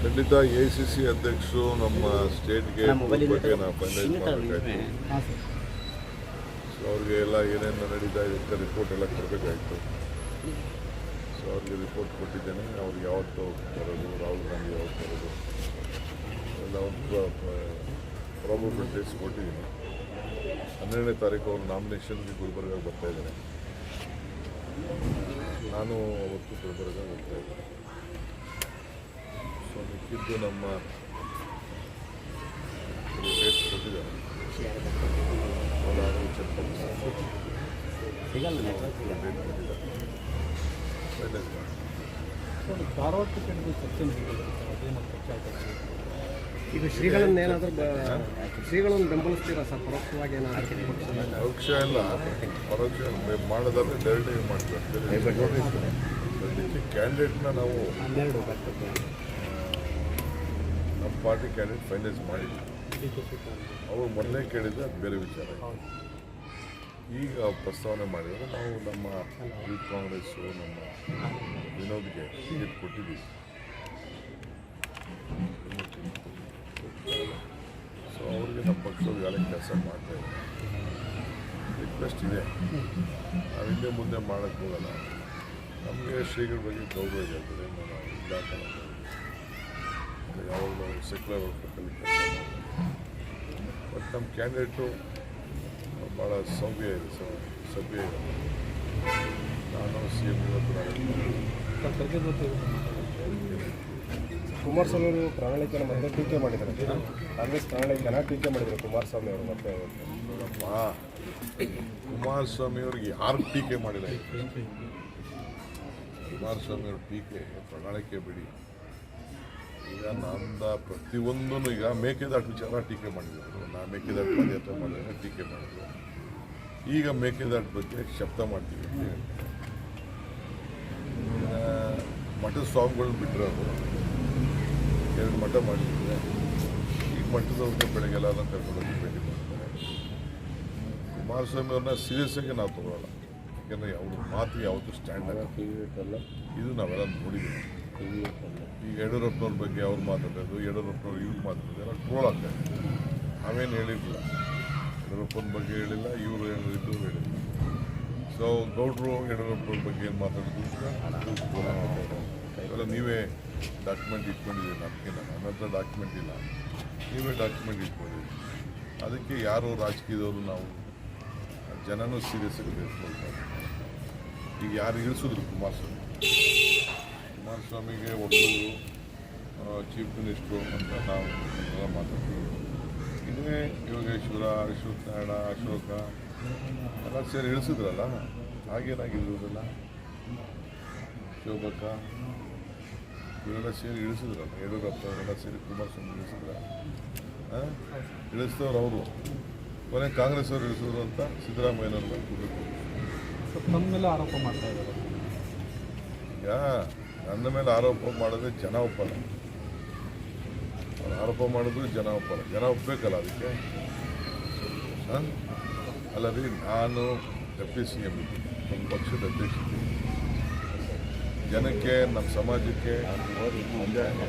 ಖಂಡಿತ ACC ಅಧ್ಯಕ್ಷರು ನಮ್ಮ ಸ್ಟೇಟ್ಗೆ ಬಗ್ಗೆ ನಾವು ಫೈನಲೈಸ್ ಮಾಡಬೇಕಾಯಿತು. ಸೊ ಅವ್ರಿಗೆ ಎಲ್ಲ ಏನೇನು ನಡೀತಾ ಇದೆ ರಿಪೋರ್ಟ್ ಎಲ್ಲ ಕೊಡಬೇಕಾಯಿತು. ಸೊ ಅವ್ರಿಗೆ ರಿಪೋರ್ಟ್ ಕೊಟ್ಟಿದ್ದೇನೆ. ಅವ್ರಿಗೆ ಯಾವತ್ತು ಬರೋದು, ರಾಹುಲ್ ಗಾಂಧಿ ಯಾವತ್ತು ಬರೋದು ಎಲ್ಲ ಒಂದು ಪ್ರಾಬಬಿಲಿಟೀಸ್ ಕೊಟ್ಟಿದ್ದೀನಿ. 12ನೇ ತಾರೀಕು ಅವ್ರ ನಾಮಿನೇಷನ್ಗೆ ಗುಲ್ಬರ್ಗಾಗೆ ಬರ್ತಾಯಿದ್ದೇನೆ. ನಾನು ಅವತ್ತು ಗುಲ್ಬರ್ಗಾಗೆ ಬರ್ತಾಯಿದ್ದೇನೆ. ಸೊ ಮಿಕ್ಕಿದ್ದು ನಮ್ಮ ಡೇಟ್ಸ್ ಕೊಟ್ಟಿದ್ದಾರೆ. ಈಗ ಶ್ರೀಗಳನ್ನು ಬೆಂಬಲಿಸ್ತೀರಾ ಸರ್? ಪರೋಕ್ಷವಾಗಿ ಪರೋಕ್ಷ ಇಲ್ಲ, ಪರೋಕ್ಷ ಮಾಡೋದಾದ್ರೆ ಡೈರೆಕ್ಟಾಗಿ ಮಾಡ್ತೀವಿ. ಕ್ಯಾಂಡಿಡೇಟ್ನ ನಾವು ನಮ್ಮ ಪಾರ್ಟಿ ಕ್ಯಾಂಡಿಡೇಟ್ ಫೈನಲೈಸ್ ಮಾಡಿದ್ವಿ. ಅವರು ಮೊನ್ನೆ ಕೇಳಿದ್ರೆ ಅದು ಬೇರೆ ವಿಚಾರ. ಈಗ ಪ್ರಸ್ತಾವನೆ ಮಾಡಿದರೆ ನಾವು ನಮ್ಮ ಯೂತ್ ಕಾಂಗ್ರೆಸ್ಸು ನಮ್ಮ ವಿನೋದ್ಗೆ ಟಿಕೆಟ್ ಕೊಟ್ಟಿದ್ದೀವಿ. ಸೊ ಅವ್ರಿಗೆ ನಮ್ಮ ಪಕ್ಷದವ್ರು ಯಾರೇ ಕೆಲಸ ಮಾಡ್ತಾಯಿದ್ದಾರೆ. ರಿಕ್ವೆಸ್ಟ್ ಇದೆ, ನಾವು ಹಿಂದೆ ಮುಂದೆ ಮಾಡೋಕ್ಕೆ ಹೋಗಲ್ಲ. ನಮಗೆ ಶ್ರೀಗಳ ಬಗ್ಗೆ ಗೌರವ ಇದೆ. ನಾವು ಇಲಾಖೆ ಯಾವಾಗಲೂ ಸೆಕ್ಯುಲರ್ ವರ್ಕಲ್ಲಿ ಕೆಲಸ ಮಾಡ್ತೀವಿ. ಬಟ್ ನಮ್ಮ ಕ್ಯಾಂಡಿಡೇಟು ಭಾಳ ಸಭ್ಯ ಇದೆ, ನಾನು CM ಇವತ್ತು ಕುಮಾರಸ್ವಾಮಿ ಅವರು ಪ್ರಣಾಳಿಕೆಯನ್ನು ಮತ್ತೆ ಟೀಕೆ ಮಾಡಿದ್ದಾರೆ. ಕಾಂಗ್ರೆಸ್ ಪ್ರಣಾಳಿಕೆಯನ್ನು ಟೀಕೆ ಮಾಡಿದ್ದಾರೆ ಕುಮಾರಸ್ವಾಮಿ ಅವರು. ಮತ್ತೆ ಕುಮಾರಸ್ವಾಮಿ ಅವ್ರಿಗೆ ಯಾರು ಟೀಕೆ ಮಾಡಿಲ್ಲ. ಕುಮಾರಸ್ವಾಮಿ ಅವ್ರ ಟೀಕೆ ಪ್ರಣಾಳಿಕೆ ಬಿಡಿ. ಈಗ ನಮ್ದ ಪ್ರತಿಯೊಂದೂ ಈಗ ಮೇಕೆದಾಟು ವಿಚಾರ ಟೀಕೆ ಮಾಡಿದ್ರು. ನಾ ಮೇಕೆದಾಟು ಪಾದಯಾತ್ರೆ ಮಾಡಿದ್ರೆ ಟೀಕೆ ಮಾಡಿದ್ರು. ಈಗ ಮೇಕೆದಾಟು ಬಗ್ಗೆ ಶಬ್ದ ಮಾಡ್ತೀವಿ ಅಂತ ಹೇಳಿ ಮಠದ ಸ್ವಾಮಿಗಳನ್ನ ಬಿಟ್ಟರೆ ಅವರು 2 ಮಠ ಮಾಡಿದ್ರೆ ಈಗ ಮಠದವ್ರಿಗೆ ಬೆಳಗ್ಗೆ ಎಲ್ಲಾದ್ರೂ ಕರ್ಕೊಂಡೋಗಿ ಭೇಟಿ ಮಾಡ್ತಾರೆ. ಕುಮಾರಸ್ವಾಮಿ ಅವ್ರನ್ನ ಸೀರಿಯಸ್ ಆಗಿ ನಾವು ತಗೊಳ್ಳಲ್ಲ. ಯಾಕೆಂದರೆ ಅವ್ರ ಮಾತಿಗೆ ಯಾವತ್ತೂ ಸ್ಟ್ಯಾಂಡ್ ಆಗಲ್ಲ. ಇದು ನಾವೆಲ್ಲ ನೋಡಿದ್ದೀವಿ. ಈಗ ಯಡಿಯೂರಪ್ಪನವ್ರ ಬಗ್ಗೆ ಅವ್ರು ಮಾತಾಡೋದು, ಯಡಿಯೂರಪ್ಪನವ್ರು ಇವ್ರು ಮಾತಾಡೋದು ಎಲ್ಲ ಟ್ರೋಲ್ ಆಗ್ತಾಯಿದೆ. ನಾವೇನು ಹೇಳಿರಲಿಲ್ಲ, ಯಡಿಯೂರಪ್ಪನ ಬಗ್ಗೆ ಹೇಳಿಲ್ಲ, ಇವರು ಹೇಳಿದ್ದು ಹೇಳಿಲ್ಲ. ಸೊ ಗೌಡ್ರು ಯಡಿಯೂರಪ್ಪನವ್ರ ಬಗ್ಗೆ ಏನು ಮಾತಾಡೋದು ಇವೆಲ್ಲ ನೀವೇ ಡಾಕ್ಯುಮೆಂಟ್ ಇಟ್ಕೊಂಡಿದ್ದೀರಿ. ನನ್ನ ಹತ್ರ ಡಾಕ್ಯುಮೆಂಟ್ ಇಲ್ಲ, ನೀವೇ ಡಾಕ್ಯುಮೆಂಟ್ ಇಟ್ಕೊಂಡಿದ್ದೀರಿ. ಅದಕ್ಕೆ ಯಾರು ರಾಜಕೀಯದವರು ನಾವು ಜನನೂ ಸೀರಿಯಸ್ ಆಗಿ ತೆಗೆದುಕೊಳ್ತಾರೆ. ಈಗ ಯಾರು ಇಳಿಸಿದ್ರು ಕುಮಾರಸ್ವಾಮಿಗೆ ಒಬ್ಬರು ಚೀಫ್ ಮಿನಿಸ್ಟ್ರು ಅಂತ ನಾವು ಮಾತಾಡ್ತೀವಿ. ಇನ್ನೇ ಯೋಗೇಶ್ವರ, ಅಶ್ವತ್ಥನಾರಾಯಣ, ಅಶೋಕ ಎಲ್ಲ ಸೇರಿ ಇಳಿಸಿದ್ರಲ್ಲ, ಹಾಗೇನಾಗಿರೋದಿಲ್ಲ. ಶೋಭಕ್ಕ ಇವರೆಲ್ಲ ಸೇರಿ ಇಳಿಸಿದ್ರಲ್ಲ, ಯಡಿಯೂರಪ್ಪ ಅವರೆಲ್ಲ ಸೇರಿ ಕುಮಾರಸ್ವಾಮಿ ಇಳಿಸಿದವ್ರು ಅವರು. ಕೊನೆ ಕಾಂಗ್ರೆಸ್ ಅವರು ಇಳಿಸಿದ್ರು ಅಂತ ಸಿದ್ದರಾಮಯ್ಯನವ್ರನ್ನ ನಮ್ಮ ಮೇಲೆ ಆರೋಪ ಮಾಡ್ತಾ ಇದ್ದಾರೆ. ಈಗ ನನ್ನ ಮೇಲೆ ಆರೋಪ ಮಾಡಿದ್ರೆ ಜನ ಒಪ್ಪಲ್ಲ. ಅವ್ರು ಆರೋಪ ಮಾಡಿದ್ರು ಜನ ಒಪ್ಪಲ್ಲ. ಜನ ಒಪ್ಪಬೇಕಲ್ಲ ಅದಕ್ಕೆ. ಅಲ್ಲ ರೀ, ನಾನು ಡೆಪ್ಟಿ CM ಇದ್ದೀನಿ, ನಮ್ಮ ಪಕ್ಷದ ಅಧ್ಯಕ್ಷ ಇದ್ದೀನಿ. ಜನಕ್ಕೆ, ನಮ್ಮ ಸಮಾಜಕ್ಕೆ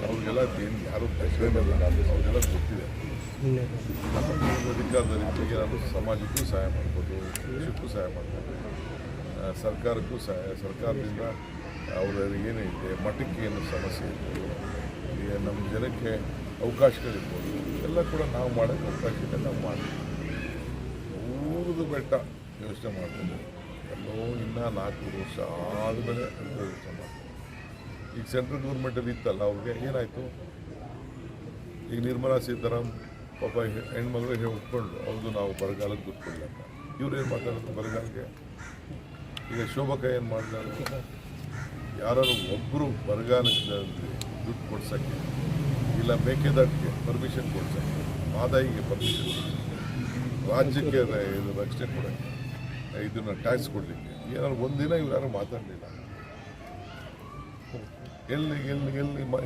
ಅವ್ರಿಗೆಲ್ಲ ಏನು ಯಾರು ಪ್ರಶ್ನೆಲ್ಲ ಅವ್ರಿಗೆಲ್ಲ ಗೊತ್ತಿದೆ. ಅಧಿಕಾರದಲ್ಲಿ ನಾನು ಸಮಾಜಕ್ಕೂ ಸಹಾಯ ಮಾಡ್ಬೋದು, ಪಕ್ಷಕ್ಕೂ ಸಹಾಯ ಮಾಡ್ಬೋದು, ಸರ್ಕಾರಕ್ಕೂ ಸಹಾಯ. ಸರ್ಕಾರದಿಂದ ಅವರಲ್ಲಿ ಏನಿದೆ, ಮಠಕ್ಕೆ ಏನು ಸಮಸ್ಯೆ ಇರ್ಬೋದು, ಈಗ ನಮ್ಮ ಜನಕ್ಕೆ ಅವಕಾಶಗಳಿರ್ಬೋದು, ಎಲ್ಲ ಕೂಡ ನಾವು ಮಾಡೋಕ್ಕೆ ಅವಕಾಶ ಇದೆ. ನಾವು ಮಾಡ್ತೀವಿ. ಊರದು ಬೆಟ್ಟ ಯೋಚನೆ ಮಾಡ್ತೀವಿ. ಎಲ್ಲೋ ಇನ್ನೂ 4 ವರ್ಷ ಆದಮೇಲೆ ಅಂತ ಯೋಚನೆ ಮಾಡ್ತೀವಿ. ಈಗ ಸೆಂಟ್ರಲ್ ಗೌರ್ಮೆಂಟಲ್ಲಿ ಇತ್ತಲ್ಲ, ಅವ್ರಿಗೆ ಏನಾಯಿತು? ಈಗ ನಿರ್ಮಲಾ ಸೀತಾರಾಮನ್ ಪಾಪ ಹೆಣ್ಮಗಳು ಒಪ್ಕೊಂಡು ಅವ್ರದ್ದು ನಾವು ಬರಗಾಲಕ್ಕೆ ದುಡ್ಡು ಕೊಡಲ್ಲ ಅಂತ. ಇವ್ರು ಏನು ಮಾತಾಡೋದು ಬರಗಾಲಕ್ಕೆ? ಈಗ ಶೋಭಕ್ಕ ಏನು ಮಾಡಿದ್ರು? ಯಾರು ಒಬ್ಬರು ಬರಗಾಲಕ್ಕೆ ದುಡ್ಡು ಕೊಡ್ಸೋಕ್ಕೆ, ಇಲ್ಲ ಮೇಕೆದಾಟಿಗೆ ಪರ್ಮಿಷನ್ ಕೊಡ್ಸೋಕ್ಕೆ, ಮಾದಾಯಿಗೆ ಪರ್ಮಿಷನ್ ಕೊಡ್ಸೋಕ್ಕೆ, ರಾಜ್ಯಕ್ಕೆ ಇದು ರಕ್ಷಣೆ ಕೊಡೋಕ್ಕೆ, ಇದನ್ನು ಟ್ಯಾಕ್ಸ್ ಕೊಡಲಿಕ್ಕೆ ಏನಾದ್ರು ಒಂದಿನ ಇವ್ರು ಯಾರು ಮಾತಾಡಲಿಲ್ಲ.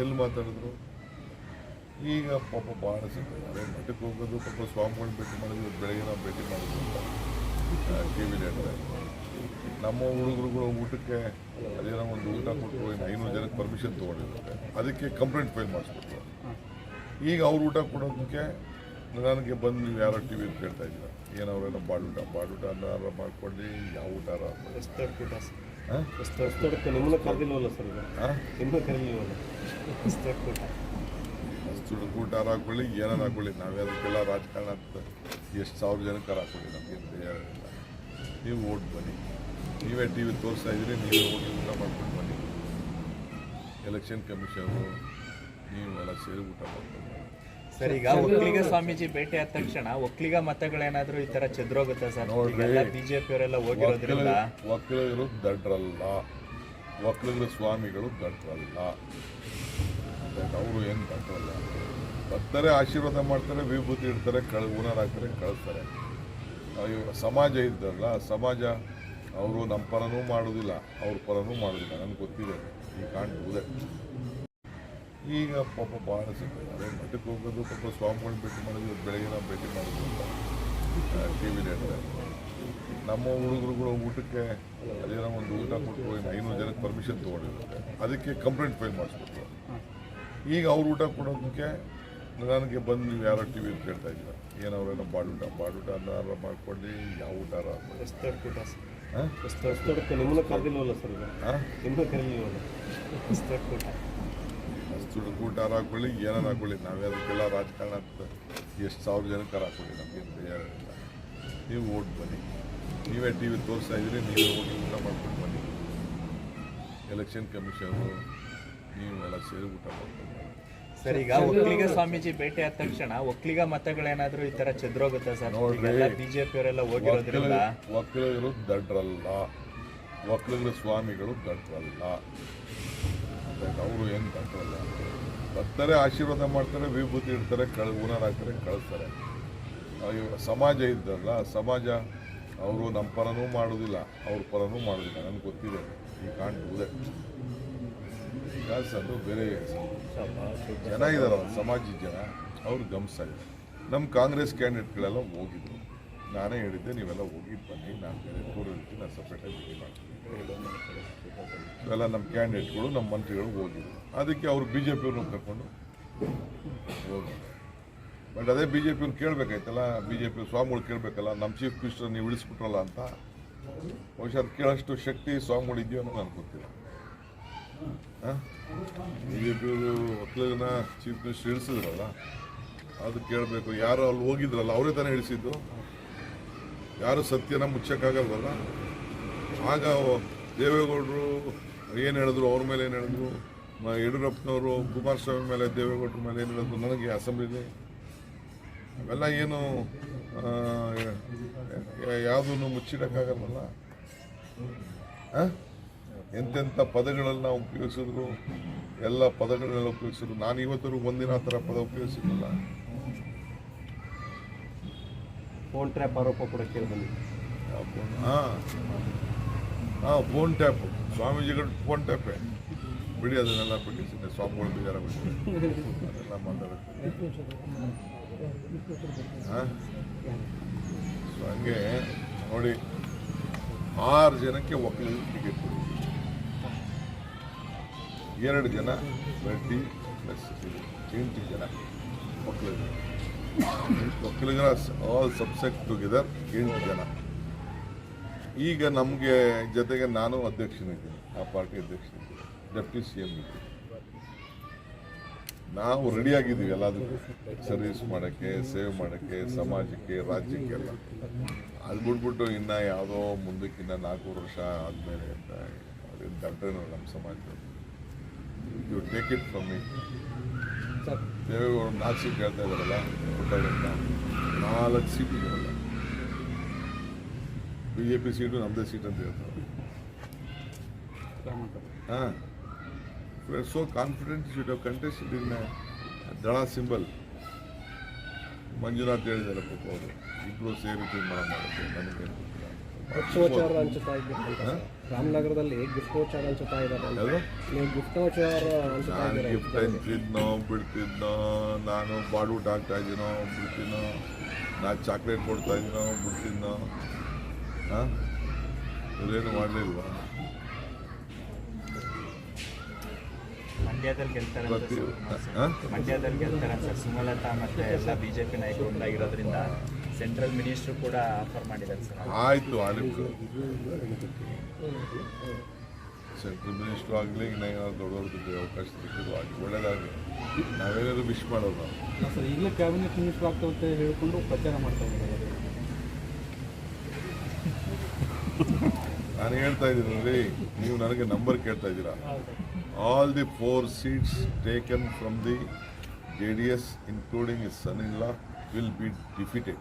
ಎಲ್ಲಿ ಮಾತಾಡಿದ್ರು? ಈಗ ಪಾಪ ಭಾಳ ಸಿಗ್ತದೆ. ಮಠಕ್ಕೆ ಹೋಗೋದು, ಪಾಪ ಸ್ವಾಮಿಗಳನ್ನ ಭೇಟಿ ಮಾಡೋದು, ಬೆಳಗ್ಗೆ ನಾವು ಭೇಟಿ ಮಾಡೋದು ಅಂತ ಟಿ ವಿಲಿ ಹೇಳ್ತಾರೆ. ನಮ್ಮ ಹುಡುಗರುಗಳು ಊಟಕ್ಕೆ ಅದೇನೋ ಒಂದು ಊಟ ಕೊಟ್ಟು 500 ಜನಕ್ಕೆ ಪರ್ಮಿಷನ್ ತೊಗೊಂಡಿದ್ದಾರೆ, ಅದಕ್ಕೆ ಕಂಪ್ಲೇಂಟ್ ಫೈಲ್ ಮಾಡಿಸ್ಬಿಟ್ರು. ಈಗ ಅವ್ರು ಊಟ ಕೊಡೋದಕ್ಕೆ ನನಗೆ ಬಂದು ನೀವು ಯಾರೋ ಟಿ ವಿ ಕೇಳ್ತಾ ಇದ್ದೀರ, ಏನವ್ರೇನೋ ಬಾಡೂಟ ಅನ್ನ ಮಾಡ್ಕೊಂಡು ಯಾವ ಊಟ ನಿಮ್ಮನ್ನ ಕರೆದಿಲ್ವಲ್ಲ ಸರ್ ಈಗ? ನಿಮ್ಮನ್ನ ಕರೆದಿಲ್ವಲ್ಲ ಅಷ್ಟು ಊಟ ಹಾಕೊಳ್ಳಿ ಏನಾರು ಹಾಕೊಳ್ಳಿ, ನಾವೇ ಅದಕ್ಕೆಲ್ಲ ರಾಜಕಾರಣ ಅಂತ ಎಷ್ಟು ಸಾವಿರ ಜನಕ್ಕೆ ಹಾಕೊಳ್ಳಿ, ನಮಗೇನು ಇಲ್ಲ. ನೀವು ಓಟ್ ಬನ್ನಿ, ನೀವೇ ಟಿ ವಿ ತೋರಿಸ್ತಾ ಇದ್ದೀರಿ, ನೀವೇ ಹೋಗಿ ಊಟ ಮಾಡ್ಕೊಂಡು ಬನ್ನಿ. ಎಲೆಕ್ಷನ್ ಕಮಿಷನು ನೀವೆಲ್ಲ ಸೇರಿ ಊಟ ಮಾಡ್ಕೊಂಡು ಬನ್ನಿ. ಸರ್, ಈಗ ಒಕ್ಕಲಿಗ ಸ್ವಾಮೀಜಿ ಭೇಟಿ ಆದ ತಕ್ಷಣ ಒಕ್ಕಲಿಗ ಮತಗಳೇನಾದ್ರೂ ಈ ತರ ಚೆದ್ರೋಗುತ್ತೆ ಸರ್? ನೋಡ್ರಿ, ಬಿಜೆಪಿ ಅವರೆಲ್ಲ ಹೋಗಿರೋದ್ರಿಂದ ಒಕ್ಕಲಿಗರು ದಡ್ರಲ್ಲ, ಒಕ್ಕಲಿಗರ ಸ್ವಾಮಿಗಳು ದಡ್ರಲ್ಲ, ಅವರು ಏನು ದಡ್ರಲ್ಲ. ಬರ್ತಾರೆ, ಆಶೀರ್ವಾದ ಮಾಡ್ತಾರೆ, ವಿಭೂತಿ ಇಡ್ತಾರೆ, ಊನಾರ್ ಹಾಕ್ತಾರೆ, ಕಳಿಸ್ತಾರೆ. ಸಮಾಜ ಇದ್ದಲ್ಲ, ಸಮಾಜ ಅವರು ನಮ್ಮ ಪರನೂ ಮಾಡೋದಿಲ್ಲ, ಅವ್ರ ಪರನೂ ಮಾಡೋದಿಲ್ಲ, ನನಗೆ ಗೊತ್ತಿದೆ. ಈ ಕಾಣ್ಬೋದೆ ಈಗ ಪಾಪ ಭಾಳ ಸಿಗ್ತದೆ. ಅದೇ ಮಠಕ್ಕೆ ಹೋಗೋದು, ಪಾಪ ಸ್ವಾಮಿಗಳು ಭೇಟಿ ಮಾಡೋದು, ಬೆಳಗ್ಗೆ ನಾವು ಭೇಟಿ ಮಾಡೋದು ಅಂತ ಟಿ ವಿಲಿ ಹೇಳ್ತಾರೆ. ನಮ್ಮ ಹುಡುಗರುಗಳು ಊಟಕ್ಕೆ ಅದೇನೋ ಒಂದು ಊಟ ಕೊಟ್ಟು 500 ಜನಕ್ಕೆ ಪರ್ಮಿಷನ್ ತೊಗೊಂಡಿದ್ದಾರೆ, ಅದಕ್ಕೆ ಕಂಪ್ಲೇಂಟ್ ಫೈಲ್ ಮಾಡಿಸ್ಬಿಟ್ರು. ಈಗ ಅವ್ರು ಊಟ ಕೊಡೋದಕ್ಕೆ ನನಗೆ ಬಂದು ನೀವು ಯಾರೋ ಟಿ ವಿ ಕೇಳ್ತಾ ಇದ್ದೀರ, ಏನವ್ರೇನೋ ಬಾಡೂಟ ಅನ್ನ ಮಾಡ್ಕೊಂಡು ಯಾವ ಊಟ ನಿಮ್ಮನ್ನ ಕರೆದಿಲ್ವಲ್ಲ ಸರ್ ಈಗ? ನಿಮ್ಮನ್ನ ಕರೆದಿಲ್ವಲ್ಲ ಅಷ್ಟು ಊಟ ಹಾಕೊಳ್ಳಿ ಏನಾರು ಹಾಕೊಳ್ಳಿ, ನಾವೇ ಅದಕ್ಕೆಲ್ಲ ರಾಜಕಾರಣ ಅಂತ ಎಷ್ಟು ಸಾವಿರ ಜನಕ್ಕೆ ಹಾಕೊಳ್ಳಿ, ನಮಗೇನು ಇಲ್ಲ. ನೀವು ಓಟ್ ಬನ್ನಿ, ನೀವೇ ಟಿ ವಿ ತೋರಿಸ್ತಾ ಇದ್ದೀರಿ, ನೀವೇ ಹೋಗಿ ಊಟ ಮಾಡ್ಕೊಂಡು ಬನ್ನಿ. ಎಲೆಕ್ಷನ್ ಕಮಿಷನು ನೀವೆಲ್ಲ ಸೇರಿ ಊಟ ಮಾಡ್ಕೊಂಡು ಬನ್ನಿ. ಸರ್, ಈಗ ಒಕ್ಕಲಿಗ ಸ್ವಾಮೀಜಿ ಭೇಟಿ ಆದ ತಕ್ಷಣ ಒಕ್ಕಲಿಗ ಮತಗಳೇನಾದ್ರೂ ಈ ತರ ಚೆದ್ರೋಗುತ್ತೆ ಸರ್? ನೋಡ್ರಿ, ಬಿಜೆಪಿ ಅವರೆಲ್ಲ ಹೋಗಿರೋದ್ರಿಂದ ಒಕ್ಕಲಿಗರು ದಡ್ರಲ್ಲ, ಒಕ್ಕಲಿಗರ ಸ್ವಾಮಿಗಳು ದಡ್ರಲ್ಲ, ಅವರು ಏನು ದಡ್ರಲ್ಲ. ಬರ್ತಾರೆ, ಆಶೀರ್ವಾದ ಮಾಡ್ತಾರೆ, ವಿಭೂತಿ ಇಡ್ತಾರೆ, ಊನಾರ್ ಹಾಕ್ತಾರೆ, ಕಳಿಸ್ತಾರೆ. ಸಮಾಜ ಇದ್ದಲ್ಲ, ಸಮಾಜ ಅವರು ನಮ್ಮ ಪರನೂ ಮಾಡೋದಿಲ್ಲ, ಅವ್ರ ಪರನೂ ಮಾಡೋದಿಲ್ಲ, ನನಗೆ ಗೊತ್ತಿದೆ. ಈ ಕಾಣ್ಬೋದೆ ಅದು ಬೇರೆ ಜನ ಇದ್ದಾರಲ್ಲ, ಸಮಾಜಿ ಜನ, ಅವ್ರು ಗಮನಿಸ್ತಾ ಇದ್ದಾರೆ. ನಮ್ಮ ಕಾಂಗ್ರೆಸ್ ಕ್ಯಾಂಡಿಡೇಟ್ಗಳೆಲ್ಲ ಹೋಗಿದ್ರು, ನಾನೇ ಹೇಳಿದ್ದೆ ನೀವೆಲ್ಲ ಹೋಗಿ ಬನ್ನಿ, ನಾನು ಬೇರೆ ದೂರ ಇರ್ತೀನಿ, ನಾನು ಸಪ್ರೇಟಾಗಿ ಭೇಟಿ ಮಾಡ್ತೀನಿ. ಇವೆಲ್ಲ ನಮ್ಮ ಕ್ಯಾಂಡಿಡೇಟ್ಗಳು, ನಮ್ಮ ಮಂತ್ರಿಗಳು ಹೋಗಿದ್ರು. ಅದಕ್ಕೆ ಅವರು ಬಿ ಜೆ ಪಿಯವ್ರನ್ನ ಕರ್ಕೊಂಡು ಹೋಗಿದ್ರು. ಬಟ್ ಅದೇ ಬಿ ಜೆ ಪಿಯವ್ರು ಕೇಳಬೇಕಾಯ್ತಲ್ಲ, ಬಿ ಜೆ ಪಿ ಸ್ವಾಮಿಗಳು ಕೇಳಬೇಕಲ್ಲ, ನಮ್ಮ ಚೀಫ್ ಮಿನಿಸ್ಟರ್ ನೀವು ಇಳಿಸ್ಬಿಟ್ರಲ್ಲ ಅಂತ. ಬಹುಶಃ ಅದು ಕೇಳೋಷ್ಟು ಶಕ್ತಿ ಸ್ವಾಮಿಗಳು ಇದೆಯೋ ಅನ್ನೋ ನನಗೆ ಗೊತ್ತಿಲ್ಲ. ಬಿ ಜೆ ಪಿಯವರು ಒಕ್ಕಲಿಗನ ಚೀಫ್ ಮಿನಿಸ್ಟರ್ ಇಳಿಸಿದ್ರಲ್ಲ, ಅದು ಕೇಳಬೇಕು. ಯಾರು ಅಲ್ಲಿ ಹೋಗಿದ್ರಲ್ಲ, ಅವರೇ ತಾನೇ ಇಳಿಸಿದ್ದು. ಯಾರು ಸತ್ಯನ ಮುಚ್ಚಕ್ಕಾಗಲ್ವಲ್ಲ. ಆಗ ದೇವೇಗೌಡರು ಏನು ಹೇಳಿದ್ರು, ಅವ್ರ ಮೇಲೆ ಏನು ಹೇಳಿದ್ರು, ಯಡಿಯೂರಪ್ಪನವರು ಕುಮಾರಸ್ವಾಮಿ ಮೇಲೆ, ದೇವೇಗೌಡರ ಮೇಲೆ ಏನು ಹೇಳಿದ್ರು, ನನಗೆ ಅಸೆಂಬ್ಲಿಲಿ ಅವೆಲ್ಲ ಏನು ಯಾವುದನ್ನು ಮುಚ್ಚಿಡೋಕ್ಕಾಗಲ್ವಲ್ಲ. ಎಂತೆಂಥ ಪದಗಳನ್ನು ನಾವು ಉಪಯೋಗಿಸಿದ್ರು, ಎಲ್ಲ ಪದಗಳನ್ನೆಲ್ಲ ಉಪಯೋಗಿಸಿದ್ರು. ನಾನು ಇವತ್ತರೂ ಒಂದಿನ ಆ ಥರ ಪದ ಉಪಯೋಗಿಸಿದ್ನಲ್ಲ. ಫೋನ್ ಟ್ರ್ಯಾಪ್ ಆರೋಪ ಕೂಡ ಕೇಳಿ ಬಂದಿದೆ. ಫೋನ್ ಟ್ಯಾಪ್, ಸ್ವಾಮೀಜಿಗಳು ಫೋನ್ ಟ್ಯಾಪೇ ಬಿಡಿ, ಅದನ್ನೆಲ್ಲ ಬಿಟ್ಟಿದ್ದೀನಿ. ಸ್ವಾಮಿಗಳು ಬೇಜಾರ ಬಿಟ್ಟು ಅದೆಲ್ಲ ಮಾತಾಡೋದು. ಸೊ ಹಂಗೆ ನೋಡಿ, 6 ಜನಕ್ಕೆ ಒಕ್ಕಲಿಗರು ಟಿಕೆಟ್ ಕೊಡಿ, 2 ಜನ ರೆಡ್ಡಿ ಪ್ಲಸ್ 8 ಜನ ಒಕ್ಕಲಿಗರು. ಒಕ್ಕಲಿಗರ ಆಲ್ ಸಬ್ಸೆಕ್ಟ್ ಟುಗೆದರ್ 8 ಜನ. ಈಗ ನಮಗೆ ಜೊತೆಗೆ ನಾನು ಅಧ್ಯಕ್ಷನಿದ್ದೀನಿ, ಆ ಪಾರ್ಟಿ ಅಧ್ಯಕ್ಷನಿದ್ದೀನಿ, ಡೆಪ್ಟಿ CM ಇದ್ದೀನಿ. ನಾವು ರೆಡಿಯಾಗಿದ್ದೀವಿ ಎಲ್ಲದಕ್ಕೂ, ಸರ್ವಿಸ್ ಮಾಡೋಕ್ಕೆ, ಸೇವೆ ಮಾಡೋಕ್ಕೆ, ಸಮಾಜಕ್ಕೆ, ರಾಜ್ಯಕ್ಕೆಲ್ಲ. ಅದು ಬಿಟ್ಬಿಟ್ಟು ಇನ್ನು ಯಾವುದೋ ಮುಂದಕ್ಕೆ ಇನ್ನು 4 ವರ್ಷ ಆದಮೇಲೆ ಅಂತ ಅದೇನು ದಡ್ಡೇನೋ ನಮ್ಮ ಸಮಾಜದಲ್ಲಿ. You take it from me. Deve Gowda 4 seat ಹೇಳ್ತಾ ಇದ್ದಾರಲ್ಲ, ಕೊಟ್ಟಾಗಂತ 4 ಸೀಟ್ ಇದ್ದಾರಲ್ಲ. BJP ಸೀಟು ನಮ್ಮದೇ ಸೀಟ್ ಅಂತ ಹೇಳ್ತಾರೆ. ಹಾಂ, we are so confident you should have contested in ದಳ ಸಿಂಬಲ್. ಮಂಜುನಾಥ್ ಹೇಳಿದ್ದಾರೆ ಪಾಪ, ಅವರು ಇಬ್ಬರು ಸೇರಿ ಮಾಡೋಕ್ಕೆ ನನಗೆ ಗುಪ್ತೋಚಾರ ಹಂಚುತ್ತಾ ಇದ್ದೀರಿ ರಾಮನಗರದಲ್ಲಿ, ಗುಪ್ತೋಚಾರ ಹಂಚುತ್ತಾ ಇದ್ದಾರೆ. ನೀವು ಗುಪ್ತೋಚಾರ ನಾನು ಗಿಫ್ಟ್ ಹಂಚಿದ್ನೋ ಬಿಡ್ತಿದ್ನೋ, ನಾನು ಬಾಡೂಟ ಹಾಕ್ತಾ ಇದ್ದೀನೋ ಬಿಡ್ತೀನೋ, ನಾನು ಚಾಕ್ಲೇಟ್ ಕೊಡ್ತಾ ಇದ್ದೀನೋ ಬಿಡ್ತೀನೋ. ಇವರೇನು ಮಾಡಲಿಲ್ವಾ? ಮಂಡ್ಯದಲ್ಲಿ ಗೆಲ್ತಾರೆ ಅಂತ ಪ್ರತಿ ಸರ್. ಮಂಡ್ಯದಲ್ಲಿ ಗೆಲ್ತಾರೆ ಅಂತ ಸರ್. ಸುಮಲತಾ ಮತ್ತೆ ಎಲ್ಲ ಬಿಜೆಪಿ ನಾಯಕರು ಒಂದಾಗಿರೋದ್ರಿಂದ ಸೆಂಟ್ರಲ್ ಮಿನಿಸ್ಟ್ರು ಕೂಡ ಆಫರ್ ಮಾಡಿದ್ದಾರೆ ಸರ್. ಆಯಿತು ಆಲಿಮ್ಗಳು ಸೆಂಟ್ರಲ್ ಮಿನಿಸ್ಟ್ರು ಆಗಲಿ ಇನ್ನೇನಾದ್ರು ದೊಡ್ಡವ್ರದ್ದು ಅವಕಾಶ ಸಿಕ್ಕಿದ್ರು ಆಗಲಿ ಒಳ್ಳೇದಾಗಲಿ. ನಾವೇನಾದ್ರು ವಿಶ್ ಮಾಡೋದು ನಾವು. ಅಲ್ಲ ಸರ್, ಈಗಲೇ ಕ್ಯಾಬಿನೆಟ್ ಮಿನಿಸ್ಟರ್ ಆಗ್ತವೆ ಅಂತ ಹೇಳ್ಕೊಂಡು ಪ್ರಚಾರ ಮಾಡ್ತಾ ಇದ್ದಾರೆ. ನಾನು ಹೇಳ್ತಾ ಇದ್ದೀನಿ ರೀ, ನೀವು ನನಗೆ ನಂಬರ್ ಕೇಳ್ತಾ ಇದ್ದೀರಾ. All the 4 seats taken from the JDS including his son-in-law will be defeated.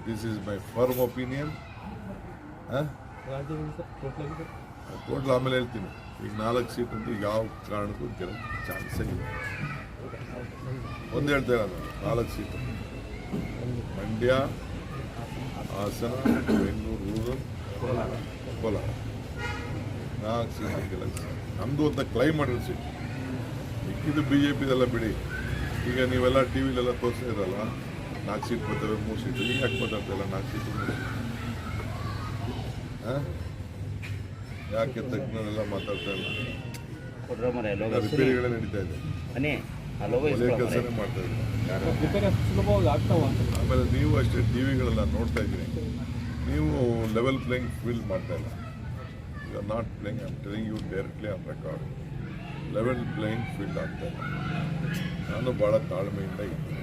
This is my firm opinion. ರಾಜ್ಯದಲ್ಲಿ ಸರ್ ಟೋಟಲ್ ಟೋಟಲ್ ಆಮೇಲೆ ಹೇಳ್ತೀನಿ. ಈಗ 4 ಸೀಟ್ ಅಂತ ಯಾವ ಕಾರಣಕ್ಕೂ ಗೆಲ್ಲಕ್ಕೆ ಚಾನ್ಸೇ ಇಲ್ಲ. ಒಂದು ಹೇಳ್ತಾ ಇರೋದು 4 seat Mandya, Hassan, Bengaluru rural, Kolar 4 seat ಗೆಲ್ಲಕ್ಕೆ. ನಮ್ಮದು ಅಂತ ಕ್ಲೈಮ್ ಮಾಡಿರೋ ಸೀಟ್ ಇಕ್ಕಿದ್ದು ಬಿ ಜೆ ಪಿದೆಲ್ಲ ಬಿಡಿ. ಈಗ ನೀವೆಲ್ಲ ಟಿ ವಿಲೆಲ್ಲ ತೋರಿಸ್ತಾ ಇರಲ್ಲ 4 ಸೀಟ್ ಬರ್ತವೆ 3 ಸೀಟು. ಈಗ ಯಾಕೆ ಮಾತಾಡ್ತಾ ಇಲ್ಲ 4 ಸೀಟು 3 ಸೀಟು? ಯಾಕೆ ತಜ್ಞರೆಲ್ಲ ಮಾತಾಡ್ತಾ ಇಲ್ಲ? ರಿಪೇರಿಗಳೇ ನಡೀತಾ ಇದೆ, ಒಳ್ಳೆಯ ಕೆಲಸನೇ ಮಾಡ್ತಾ ಇದ್ದಾರೆ. ರಿಪೇರಿ ಅಷ್ಟು ಸುಲಭವಾಗಿ ಆಗ್ತಾವ ಅಂತ. ಆಮೇಲೆ ನೀವು ಅಷ್ಟೇ ಟಿ ವಿಗಳೆಲ್ಲ ನೋಡ್ತಾ ಇದ್ದೀನಿ, ನೀವು ಲೆವೆಲ್ ಪ್ಲೇಯಿಂಗ್ ಫೀಲ್ಡ್ ಮಾಡ್ತಾ ಇಲ್ಲ. You are not playing, I am telling you directly on record. Level playing field ಆಗ್ತಾ ಇಲ್ಲ. ನಾನು ಭಾಳ ತಾಳ್ಮೆಯಿಂದ ಇದ್ದೀನಿ.